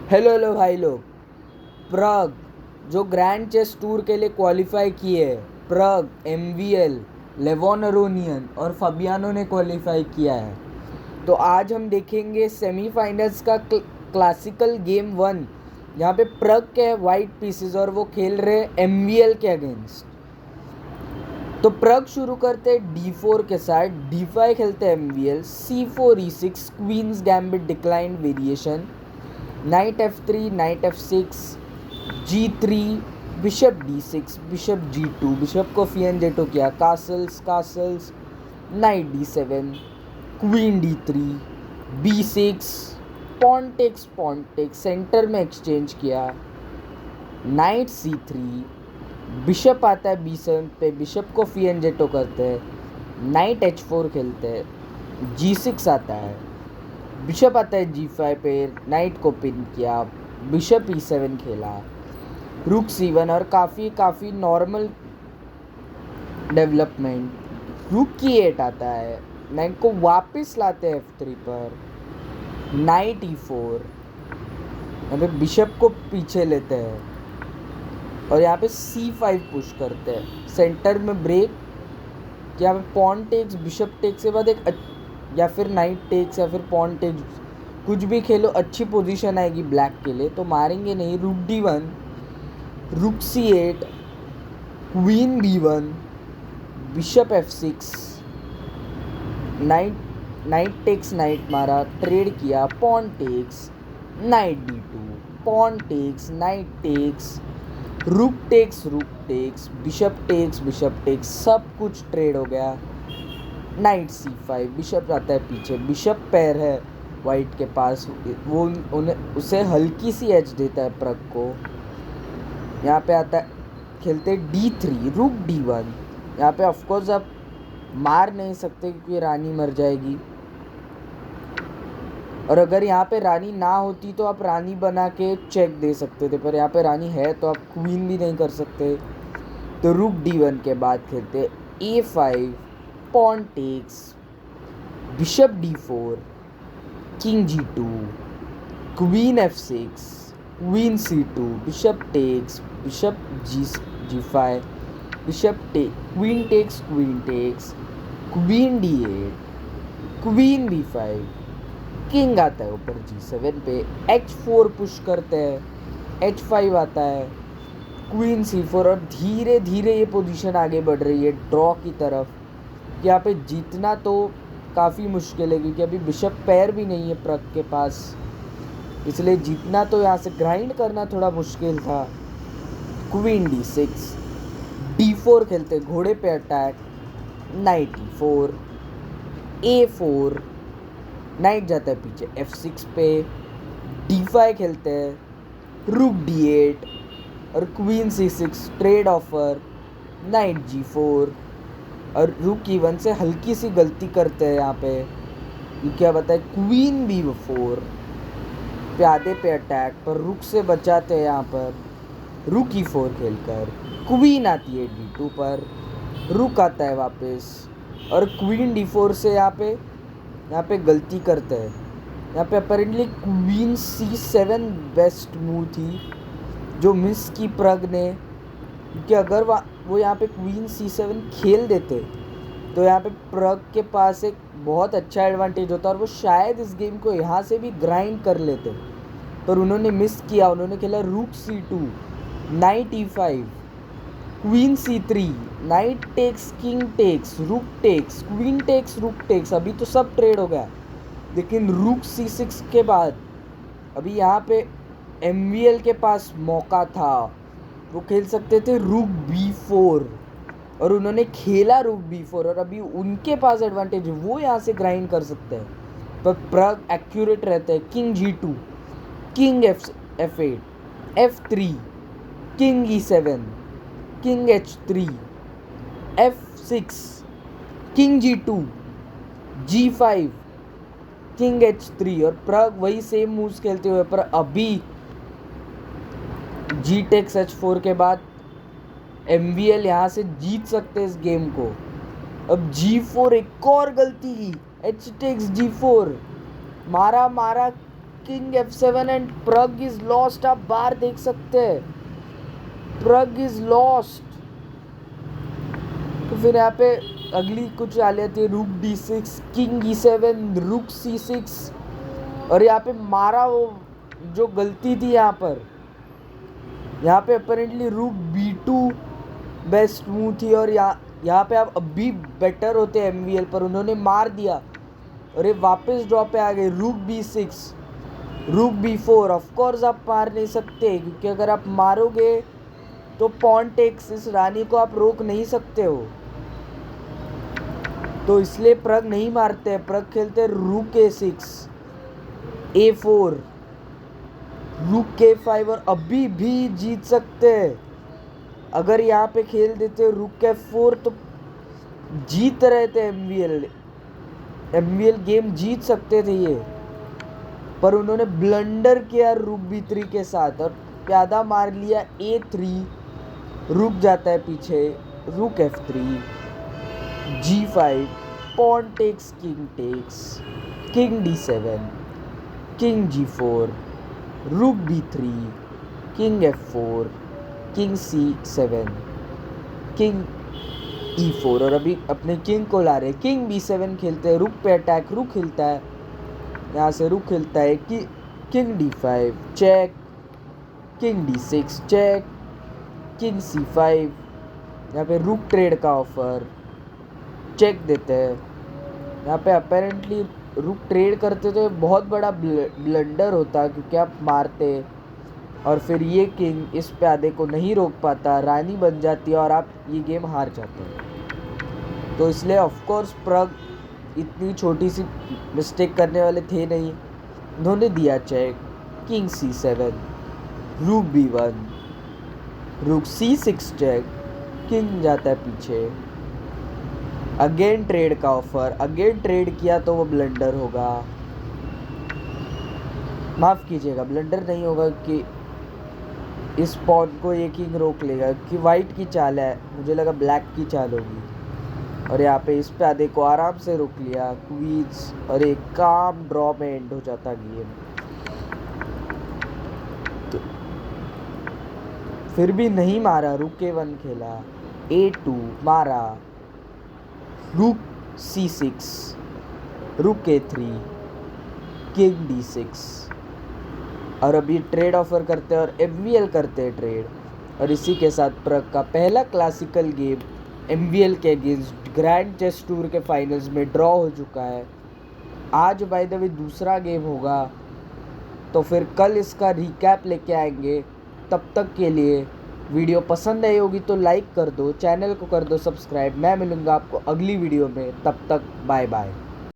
Hello hello भाई लोग। प्रग जो ग्रैंड चेस टूर के लिए क्वालिफाई किए हैं, प्रग, एमवीएल, लेवॉन अरोनियन और फबियानो ने क्वालिफाई किया है। तो आज हम देखेंगे सेमीफाइनल्स का क्लासिकल गेम 1, जहाँ पे प्रग के वाइट पीसेस और वो खेल रहे एमवीएल के अगेंस्ट। तो प्रग शुरू करते हैं D4 के साथ, D5 खेलते हैं एमवीएल, C4 E6, queen's gambit decline variation, knight F3, knight F6, G3, bishop D6, bishop G2, bishop को Fianchetto किया, castles, knight D7, queen D3, B6, pawn takes centre में एक्सचेंज किया, नाइट C3, बिशप आता है B7 पे, bishop को Fianchetto करते हैं, नाइट H4 खेलते हैं, G6 आता है, बिशप आता है G5 पे, नाइट को पिन किया, बिशप E7 खेला, रुक C1 और काफ़ी नॉर्मल डेवलपमेंट। रुक की 8 आता है, नाइट को वापस लाते हैं F3 पर, नाइट E4, यहाँ पे बिशप को पीछे लेते हैं और यहाँ पे C5 पुश करते हैं, सेंटर में ब्रेक, यहाँ पे पॉन टेक्स, बिशप टेक्स के बाद या फिर नाइट टेक्स या फिर पॉन टेक्स, कुछ भी खेलो, अच्छी पोजीशन आएगी ब्लैक के लिए, तो मारेंगे नहीं। रुक D1, rook C8, queen B1, bishop F6, knight takes, knight मारा, ट्रेड किया, pawn takes, knight D2, pawn takes, knight takes, rook takes, bishop takes, सब कुछ ट्रेड हो गया। नाइट C5, बिशप आता है पीछे, बिशप पैर है वाइट के पास, वो उसे हल्की सी एज देता है प्रग को। यहाँ पे आता है, खेलते D3, रुक D1, यहाँ पे ऑफकोर्स आप मार नहीं सकते क्योंकि रानी मर जाएगी, और अगर यहाँ पे रानी ना होती तो आप रानी बना के चेक दे सकते थे, पर यहाँ पे रानी है तो आप क्वीन भी नहीं कर सकते। तो रुक D1 के बाद खेलते A5, pawn takes, bishop D4, king G2, queen F6, queen C2, bishop takes, bishop G5, bishop queen takes, queen D8, queen B5, king आता है ऊपर G7 पे, H4 पुश करते हैं, H5 आता है, क्वीन C4, और धीरे धीरे ये पोजीशन आगे बढ़ रही है ड्रॉ की तरफ। यहाँ पे जीतना तो काफ़ी मुश्किल है क्योंकि अभी बिशप पैर भी नहीं है प्रग के पास, इसलिए जीतना तो यहाँ से ग्राइंड करना थोड़ा मुश्किल था। क्वीन D6, D4 खेलते, घोड़े पे attack, night E4, A4, night जाता है पीछे F6 पे, D5 खेलते हैं, रुक D8 और queen C6, trade offer, night G4, और रुक E1 से हल्की सी गलती करते हैं यहाँ पे, क्या बताए, क्वीन B4, प्यादे पे अटैक पर रुक से बचाते हैं यहाँ पर, रुक E4 खेलकर, क्वीन आती है D2 पर, रुक आता है वापस, और क्वीन D4 से यहाँ पे गलती करते हैं। यहाँ पे apparently queen C7 best move थी जो मिस की प्रग ने, क्योंकि अगर वो यहाँ पे क्वीन C7 खेल देते तो यहाँ पे प्रग के पास एक बहुत अच्छा एडवांटेज होता और वो शायद इस गेम को यहाँ से भी ग्राइंड कर लेते, पर उन्होंने मिस किया। उन्होंने खेला rook C2, knight E5, queen C3, knight takes, king takes, rook takes, queen takes, rook takes, अभी तो सब ट्रेड हो गया, लेकिन रुक C6 के बाद अभी यहाँ पे एमवीएल के पास मौका था, वो खेल सकते थे रुक B4, और उन्होंने खेला रुक B4, और अभी उनके पास एडवांटेज है, वो यहाँ से ग्राइंड कर सकते हैं, पर प्रग एक्यूरेट रहता है। King G2, king F8, F3, king E7, king H3, F6, king G2, G5, king H3, और प्रग वही सेम मूव्स खेलते हुए, पर अभी G टेक्स H4 के बाद एमवीएल यहाँ से जीत सकते हैं इस गेम को। अब G4, एक और गलती, H टेक्स G4, मारा किंग F7 एंड प्रग इज लॉस्ट। आप बाहर देख सकते हैं, प्रग इज लॉस्ट। तो फिर यहाँ पे अगली कुछ आ जाती है, रुक D6, किंग E7, रुक C6। और यहाँ पे मारा वो जो गलती थी यहाँ पे अपेरेंटली रुक B2 बेस्ट मूव थी। और यहाँ पे आप अभी बेटर होते MVL पर, उन्होंने मार दिया और ये वापस ड्रॉ पे आ गए। रुक B6, रुक B4। ऑफकोर्स आप मार नहीं सकते, क्योंकि अगर आप मारोगे तो पॉन टेक्स, इस रानी को आप रोक नहीं सकते हो। तो इसलिए प्रग नहीं मारते, प्रग खेलते रुक A6, A4, रुक K5 और अभी भी जीत सकते हैं। अगर यहाँ पे खेल देते रुक F4 तो जीत रहे थे MVL गेम जीत सकते थे ये, पर उन्होंने ब्लंडर किया रुक B3 के साथ और प्यादा मार लिया A3। रुक जाता है पीछे, रुक F3, G5, pawn takes, king D7, king G4, रुक B3, king F4, king C7, king E4। और अभी अपने किंग को ला रहे, किंग B7 खेलते हैं, रुक पे अटैक, रुक हिलता है, यहाँ से रुक हिलता है कि king D5 check, king D6 check, king C5। यहाँ पे रुक ट्रेड का ऑफर, चेक देते हैं। यहाँ पे अपेरेंटली रुक ट्रेड करते तो बहुत बड़ा ब्लंडर होता, क्योंकि आप मारते और फिर ये किंग इस प्यादे को नहीं रोक पाता, रानी बन जाती और आप ये गेम हार जाते हैं। तो इसलिए ऑफकोर्स प्रग इतनी छोटी सी मिस्टेक करने वाले थे नहीं, उन्होंने दिया चेक, किंग C7, रुक B1, रुक C6 चेक, किंग जाता है पीछे। अगेन ट्रेड का ऑफर, अगेन ट्रेड किया तो वो ब्लंडर होगा, माफ़ कीजिएगा ब्लंडर नहीं होगा कि इस पॉन को ये किंग रोक लेगा, कि वाइट की चाल है, मुझे लगा ब्लैक की चाल होगी। और यहाँ पे इस प्यादे को आराम से रोक लिया, क्वींस, और एक काम ड्रॉ में एंड हो जाता गेम। तो फिर भी नहीं मारा, रुक A1 खेला, A2 मारा, रुक C6, रुक A3, किंग D6। और अभी ट्रेड ऑफर करते हैं और MVL करते हैं ट्रेड। और इसी के साथ प्रग का पहला क्लासिकल गेम MVL के अगेंस्ट ग्रैंड चेस टूर के फाइनल्स में ड्रॉ हो चुका है। आज बाय द वे दूसरा गेम होगा, तो फिर कल इसका रिकैप लेके आएंगे। तब तक के लिए वीडियो पसंद आई होगी तो लाइक कर दो, चैनल को कर दो सब्सक्राइब। मैं मिलूँगा आपको अगली वीडियो में, तब तक बाय बाय।